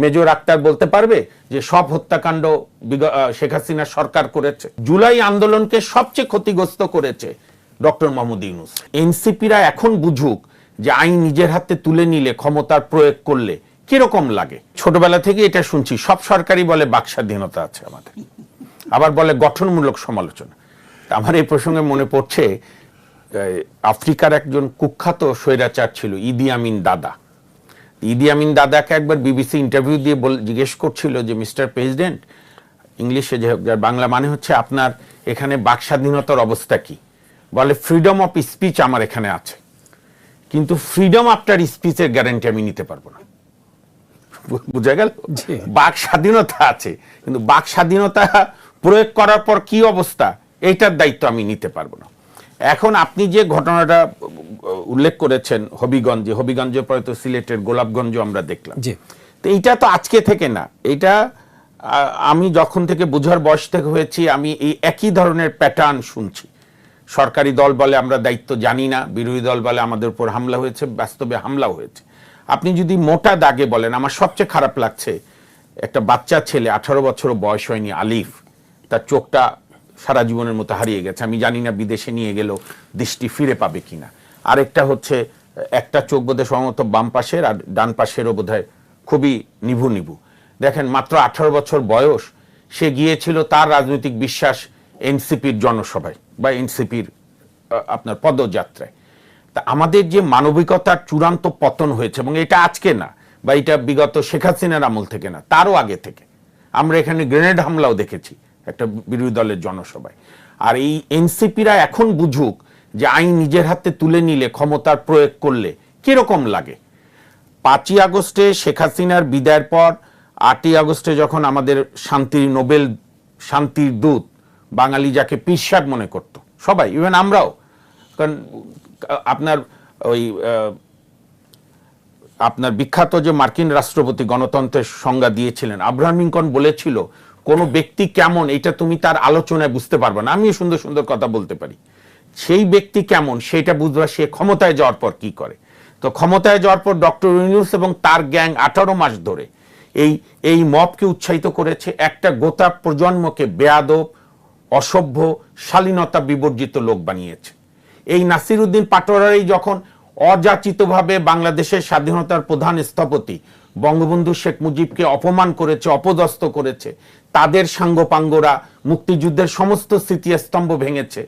Major Akter বলতে পারবে যে সব হত্যাকাণ্ড শেখ হাসিনার সরকার করেছে? জুলাই আন্দোলনকে সবচেয়ে ক্ষতিগ্রস্ত করেছে ডক্টর মোহাম্মদ ইউনূস। এনসিপিরা এখন বুঝুক যে আইন নিজের হাতে তুলে নিলে, ক্ষমতার প্রয়োগ করলে কিরকম লাগে। ছোটবেলা থেকে এটা শুনছি, সব সরকারই বলে বাক স্বাধীনতা আছে আমাদের, আবার বলে গঠনমূলক সমালোচনা। আমার এই প্রসঙ্গে মনে পড়ছে, আফ্রিকার একজন কুখ্যাত স্বৈরাচার ছিল ইদি আমিন দাদা। ইদি আমিন দাদাকে একবার বিবিসি ইন্টারভিউ দিয়ে জিজ্ঞেস করছিল যে মিস্টার প্রেসিডেন্ট, ইংলিশে যে বাংলা মানে হচ্ছে আপনার এখানে বাক স্বাধীনতার অবস্থা কি? বলে ফ্রিডম অফ স্পিচ আমার এখানে আছে, কিন্তু ফ্রিডম আফটার স্পিচের গ্যারান্টি আমি নিতে পারবো না। বুঝা গেল? বাক স্বাধীনতা আছে, কিন্তু বাক স্বাধীনতা প্রয়োগ করার পর কি অবস্থা, এইটার দায়িত্ব আমি নিতে পারবো না। এখন আপনি যে ঘটনাটা উল্লেখ করেছেন হবিগঞ্জে পরে তো সিলেটের গোলাপগঞ্জ আমরা দেখলাম, তো এইটা তো আজকে থেকে না, এটা আমি যখন থেকে বুঝার বয়স থেকে হয়েছি আমি এই একই ধরনের প্যাটার্ন শুনছি। সরকারি দল বলে আমরা দায়িত্ব জানি না, বিরোধী দল বলে আমাদের উপর হামলা হয়েছে, বাস্তবে হামলা হয়েছে। আপনি যদি মোটা দাগে বলেন, আমার সবচেয়ে খারাপ লাগছে একটা বাচ্চা ছেলে, 18 বছর বয়স হয়নি, আলিফ, তার চোখটা সারা জীবনের মতো হারিয়ে গেছে। আমি জানি না বিদেশে নিয়ে গেলেও দৃষ্টি ফিরে পাবে কিনা। আরেকটা হচ্ছে একটা চোখ বোধহয় সম্ভবত বাম পাশের, আর ডান পাশেরও বোধহয় খুবই নিভু নিভু। দেখেন, মাত্র 18 বছর বয়স, সে গিয়েছিল তার রাজনৈতিক বিশ্বাস এনসিপির জনসভায় বা এনসিপির আপনার পদযাত্রায়। তা আমাদের যে মানবিকতার চূড়ান্ত পতন হয়েছে, এবং এটা আজকে না, বা এটা বিগত শেখ হাসিনার আমল থেকে না, তারও আগে থেকে। আমরা এখানে গ্রেনেড হামলাও দেখেছি একটা বিরোধী দলের জনসভায়। আর এই এনসিপিরা এখন বুঝুক যে আইন নিজের হাতে তুলে নিলে, ক্ষমতার প্রয়োগ করলে কিরকম লাগে। 5ই আগস্টে শেখ হাসিনার বিদায়ের পর 8ই আগস্টে যখন আমাদের নোবেল শান্তির দূত, বাঙালি যাকে পীর সাহেব মনে করত সবাই, ইভেন আমরাও, কারণ আপনার বিখ্যাত যে মার্কিন রাষ্ট্রপতি গণতন্ত্রের সংজ্ঞা দিয়েছিলেন, আব্রাহাম লিঙ্কন বলেছিল, কোন ব্যক্তি কেমন এটা তুমি তার আলোচনায় বুঝতে পারবে না, আমি সুন্দর সুন্দর কথা বলতে পারি, সেই ব্যক্তি কেমন সেটা বুঝবা সে ক্ষমতায় যাওয়ার পর কি করে। তো ক্ষমতায় যাওয়ার পর ডক্টর ইউনূস এবং তার গ্যাং 18 মাস ধরে এই মবকে উৎসাহিত করেছে, একটা গোটা প্রজন্মকে বেয়াদব, অসভ্য, শালীনতা বিবর্জিত লোক বানিয়েছে। এই নাসির উদ্দিন পাটোয়ারি যখন অযাচিতভাবে বাংলাদেশের স্বাধীনতার প্রধান স্থপতি বঙ্গবন্ধু শেখ মুজিবকে অপমান করেছে, অপদস্থ করেছে, তাদের সাঙ্গপাঙ্গরা মুক্তিযুদ্ধের সমস্ত স্মৃতিস্তম্ভ ভেঙেছে,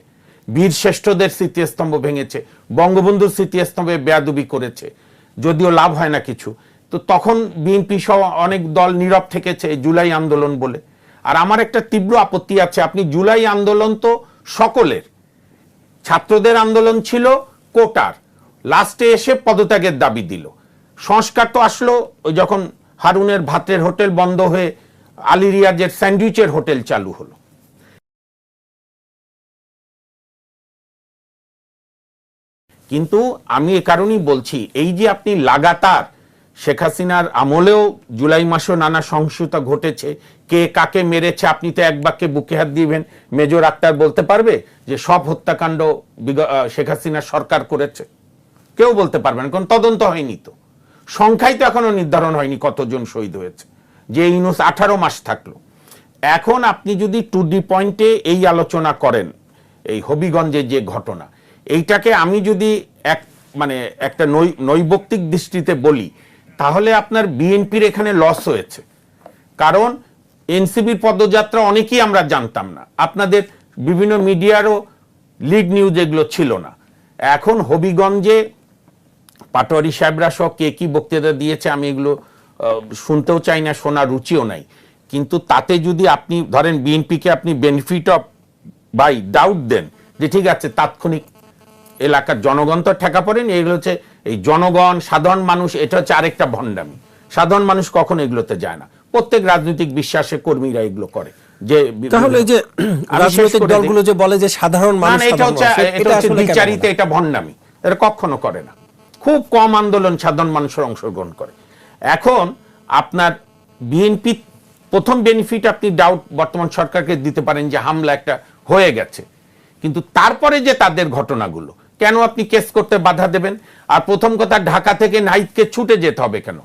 বীর শ্রেষ্ঠদের স্মৃতিস্তম্ভ ভেঙেছে, বঙ্গবন্ধুর স্মৃতিস্তম্ভে বেয়াদবি করেছে, যদিও লাভ হয় না কিছু। তো তখন বিএনপি সহ অনেক দল নীরব থেকেছে জুলাই আন্দোলন বলে। আর আমার একটা তীব্র আপত্তি আছে, আপনি জুলাই আন্দোলন তো সকলের, ছাত্রদের আন্দোলন ছিল কোটার, লাস্টে এসে পদত্যাগের দাবি দিল। সংস্কার তো আসলো ওই যখন হারুনের ভাতের হোটেল বন্ধ হয়ে আলী রিয়াজের স্যান্ডউইচের হোটেল চালু হলো। কিন্তু আমি এ কারণেই বলছি, এই যে আপনি লাগাতার শেখ হাসিনার আমলেও জুলাই মাসেও নানা সহিংসতা ঘটেছে, কে কাকে মেরেছে আপনি তো এক বাক্যে বুকে হাত দিবেন, মেজর আক্তার বলতে পারবে যে সব হত্যাকাণ্ড শেখ হাসিনার সরকার করেছে? কেউ বলতে পারবে না, কারণ তদন্ত হয়নি, তো সংখ্যাই তো এখনো নির্ধারণ হয়নি কতজন শহীদ হয়েছে, যে ইউনূস 18 মাস থাকলো। এখন আপনি যদি টু দি পয়েন্টে এই আলোচনা করেন, এই হবিগঞ্জের যে ঘটনা, এইটাকে আমি যদি একটা নৈবক্তিক দৃষ্টিতে বলি, তাহলে আপনার বিএনপির এখানে লস হয়েছে। কারণ এনসিপির পদযাত্রা অনেকেই আমরা জানতাম না, আপনাদের বিভিন্ন মিডিয়ারও লিড নিউজ এগুলো ছিল না। এখন হবিগঞ্জে পাটোয়ারি সাহেবরা সহ কে কি বক্তৃতা দিয়েছে আমি এগুলো শুনতেও চাই না, শোনার রুচিও নাই। কিন্তু তাতে যদি আপনি ধরেন বিএনপিকে আপনি বেনিফিট অফ বাই ডাউট দেন, যে ঠিক আছে তাৎক্ষণিক এলাকার জনগণ তো ঠেকা পড়েন, এগুলো হচ্ছে এই জনগণ, সাধারণ মানুষ, এটা হচ্ছে আরেকটা ভণ্ডামি। সাধারণ মানুষ কখনো এগুলোতে যায় না, প্রত্যেক রাজনৈতিক বিশ্বাসে কর্মীরা এগুলো করে। যে তাহলে যে রাজনৈতিক দলগুলো যে বলে যে সাধারণ মানুষ, এটা হচ্ছে বিচারিতে, এটা ভণ্ডামি, এটা কখনো করে না। খুব কম আন্দোলন সাধারণ মানুষের অংশগ্রহণ করে। এখন আপনার বিএনপি প্রথম বেনিফিট আপনি ডাউট বর্তমান সরকারকে দিতে পারেন যে হামলা একটা হয়ে গেছে, কিন্তু তারপরে যে তাদের ঘটনাগুলো, কেন আপনি কেস করতে বাধা দেবেন? আর প্রথম কথা, ঢাকা থেকে নাহিদকে ছুটে যেতে হবে কেন?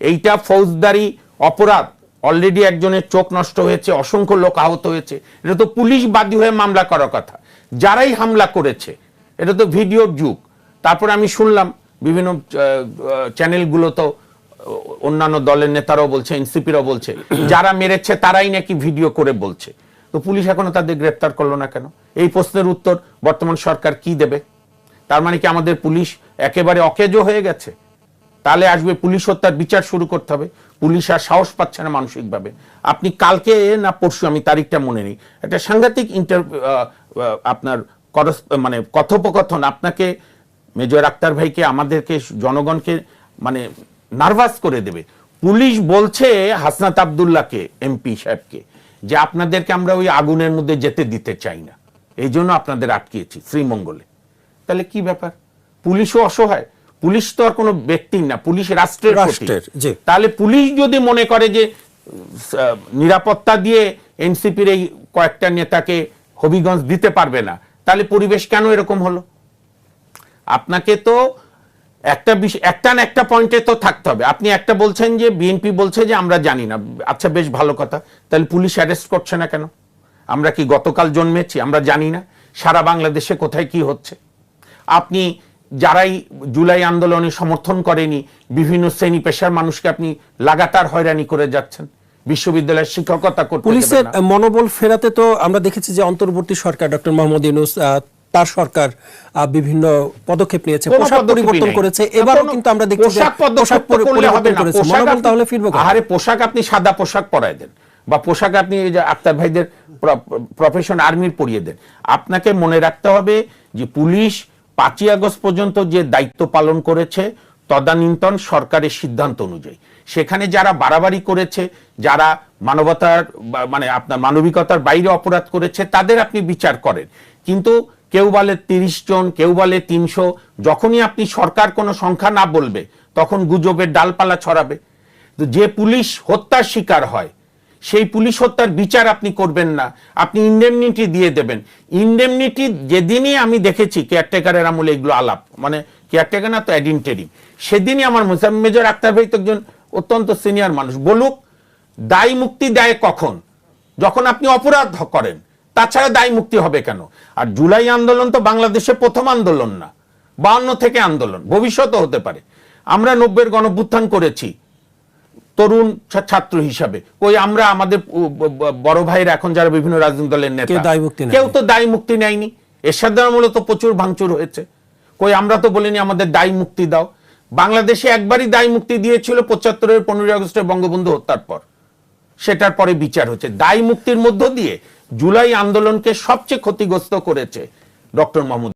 এইটা ফৌজদারি অপরাধ, অলরেডি একজনের চোখ নষ্ট হয়েছে, অসংখ্য লোক আহত হয়েছে, এটা তো পুলিশ বাদী হয়ে মামলা করার কথা। যারাই হামলা করেছে, এটা তো ভিডিওর যুগ। তারপর আমি শুনলাম বিভিন্ন চ্যানেলগুলো তো অন্যান্য দলের নেতারাও বলছে, এনসিপিরাও বলছে যারা মেরেছে তারাই নাকি ভিডিও করে বলছে। তো পুলিশ এখনো তাদের গ্রেফতার করলো না কেন? এই প্রশ্নের উত্তর বর্তমান সরকার কি দেবে? তার মানে কি আমাদের পুলিশ একেবারে অকেজো হয়ে গেছে? তাহলে আসবে পুলিশ হত্যার বিচার শুরু করতে হবে। পুলিশ আর সাহস পাচ্ছে না মানসিকভাবে। আপনি কালকে না পরশু, আমি তারিখটা মনে নেই, একটা সাংঘাতিক আপনার মানে কথোপকথন আপনাকে, মেজর আক্তার ভাইকে, আমাদেরকে, জনগণকে মানে নার্ভাস করে দেবে। পুলিশ বলছে হাসনাত আব্দুল্লাহকে, এমপি সাহেবকে, যে আপনাদেরকে আমরা ওই আগুনের মধ্যে যেতে দিতে চাই না, এই জন্য আপনাদের আটকিয়েছি শ্রীমঙ্গলে। তাহলে কি ব্যাপার? পুলিশও অসহায়। পুলিশ তো আর কোনো ব্যক্তির না, পুলিশ রাষ্ট্রের প্রতীক। তাহলে পুলিশ যদি মনে করে যে নিরাপত্তা দিয়ে এনসিপির এই কয়েকটা নেতাকে হবিগঞ্জ দিতে পারবে না, তাহলে পরিবেশ কেন এরকম হলো? আপনাকে তো একটা না একটা পয়েন্টে তো থাকতে হবে। আপনি একটা বলছেন যে বিএনপি বলছে যে আমরা জানি না, আচ্ছা বেশ ভালো কথা, তাহলে পুলিশ অ্যারেস্ট করছে না কেন? আমরা কি গতকাল জন্মেছি? আমরা জানি না সারা বাংলাদেশে কোথায় কি হচ্ছে? আপনি যারাই জুলাই আন্দোলনে সমর্থন করেনি, বিভিন্ন শ্রেণী পেশার মানুষকে আপনি লাগাতার হয়রানি করে যাচ্ছেন। বিশ্ববিদ্যালয়ের শিক্ষকতা করতে পুলিশের মনোবল ফেরাতে তো আমরা দেখেছি যে অন্তর্বর্তী সরকার ডক্টর মোহাম্মদ ইউনূস, তার সরকার বিভিন্ন পদক্ষেপ নিয়েছে, পোশাক পরিবর্তন করেছে। এবারও কিন্তু আমরা দেখছি যে পোশাক পরিবর্তন করেছে। মনোবল তাহলে ফিরবে কেন? আরে পোশাক আপনি সাদা পোশাক পরায় দেন, বা পোশাক আপনি আক্তার ভাইদের প্রফেশন আর্মির পরিয়ে দেন। আপনাকে মনে রাখতে হবে যে পুলিশ 5ই আগস্ট পর্যন্ত যে দায়িত্ব পালন করেছে তদানীন্তন সরকারের সিদ্ধান্ত অনুযায়ী, সেখানে যারা বাড়াবাড়ি করেছে, যারা মানবতার মানে আপনার মানবিকতার বাইরে অপরাধ করেছে, তাদের আপনি বিচার করেন। কিন্তু কেউ বলে 30 জন, কেউ বলে 300, যখনই আপনি সরকার কোনো সংখ্যা না বলবে তখন গুজবের ডালপালা ছড়াবে। তো যে পুলিশ হত্যার শিকার হয়, সেই পুলিশ হত্যার বিচার আপনি করবেন না, আপনি ইন্ডেমনিটি দিয়ে দেবেন। ইন্ডেমনিটি যেদিনই আমি দেখেছি কেয়ারটেকারের আমলে এগুলো আলাপ, মানে কেয়ারটেকার না তো অ্যাডিনটেরিম, সেদিনই আমার মেজর আক্তার ভাই তো একজন অত্যন্ত সিনিয়র মানুষ, বলুক দায় মুক্তি দেয় কখন? যখন আপনি অপরাধ করেন। তাছাড়া দায় মুক্তি হবে কেন? আর জুলাই আন্দোলন তো বাংলাদেশে প্রথম আন্দোলন না, 52 থেকে আন্দোলন, ভবিষ্যৎও হতে পারে। আমরা 90-এর গণঅভ্যুত্থান করেছি তরুণ ছাত্র হিসাবে। ওই আমরা আমাদের বড় ভাইরা এখন যারা বিভিন্ন রাজনৈতিক দলের নেতা, কেউ তো দায় মুক্তি নেয়নি। এরশাদ আমলে তো প্রচুর ভাঙচুর হয়েছে, কই আমরা তো বলিনি আমাদের দায় মুক্তি দাও। বাংলাদেশে একবারই দায় মুক্তি দিয়েছিল 75-এর 15ই আগস্টের বঙ্গবন্ধু হত্যার পর, সেটার পরে বিচার হচ্ছে। দায় মুক্তির মধ্য দিয়ে জুলাই আন্দোলনকে সবচেয়ে ক্ষতিগ্রস্ত করেছে ডক্টর মোহাম্মদ